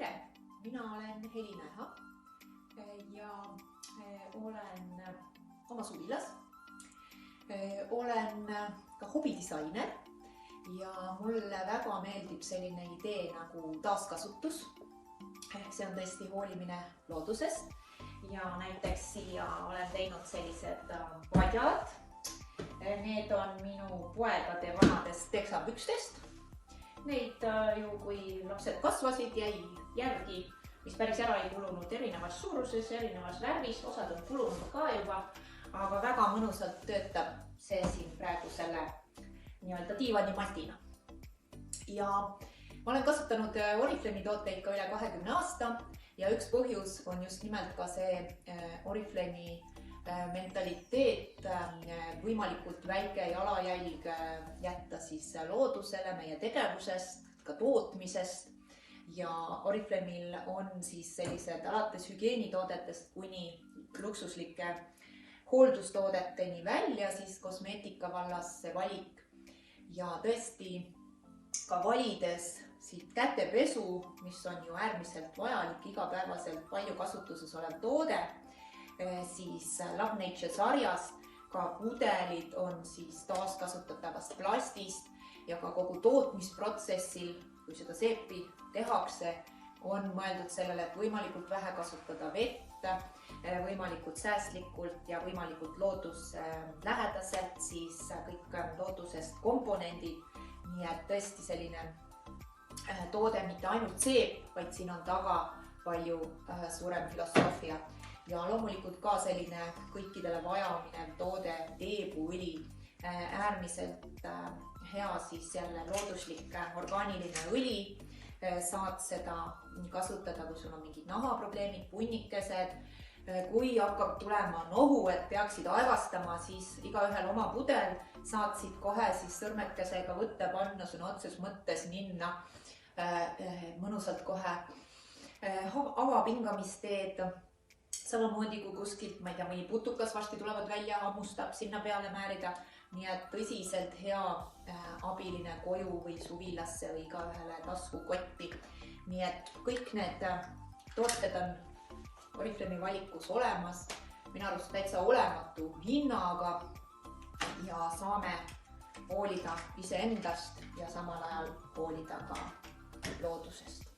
Tere! Mina olen Helina Eha ja olen oma suvilas. Olen ka hobidisainer ja mulle väga meeldib selline idee nagu taaskasutus. See on tõesti hoolimine loodusest ja näiteks siia olen teinud sellised padjad. Need on minu poegade vanadest teksapükstest. Neid ju kui lapsed kasvasid, jäi järgi, mis päris ära ei kulunud erinevas suuruses, erinevas värvis, osad on kulunud ka juba, aga väga mõnusalt töötab see siin praegu selle nii-öelda diivanimatina. Ja ma olen kasutanud Oriflame'i tooteid ka üle 20 aasta ja üks põhjus on just nimelt ka see Oriflame'i mentaliteet, võimalikult väike jalajälg jätta siis loodusele, meie tegevusest, ka tootmisest. Ja Oriflame'il on siis sellised alates hügieenitoodetest kuni luksuslike hooldustoodeteni välja siis kosmeetika vallas see valik. Ja tõesti ka valides siit kätepesu, mis on ju äärmiselt vajalik igapäevaselt palju kasutuses olev toode, siis Love Nature sarjast ka pudelid on siis taaskasutatavast plastist ja ka kogu tootmisprotsessil, kui seda seepi tehakse, on mõeldud sellele, et võimalikult vähe kasutada vett, võimalikult säästlikult ja võimalikult looduslähedaselt, siis kõik loodusest komponendid. Nii et tõesti selline toode mitte ainult seep, vaid siin on taga palju suurem filosoofia. Ja loomulikult ka selline kõikidele vajaminev toode, teepuõli, äärmiselt hea siis jälle looduslik orgaaniline õli. Saad seda kasutada, kui sul on mingid nahaprobleemid, punnikesed. Kui hakkab tulema nohu, et peaksid aevastama, siis igaühel oma pudel saad siit kohe siis sõrmekesega võtta, panna sõna otses mõttes minna mõnusalt kohe avapingamisteed. Samamoodi kui kuskilt, ma ei tea, mõni putukas varsti tulevad välja, hammustab sinna peale määrida. Nii et tõsiselt hea abiline koju või suvilasse või ka ühele taskukotti. Nii et kõik need tooted on Oriflame'i valikus olemas. Minu arust täitsa olematu hinnaga ja saame hoolida iseendast ja samal ajal hoolida ka loodusest.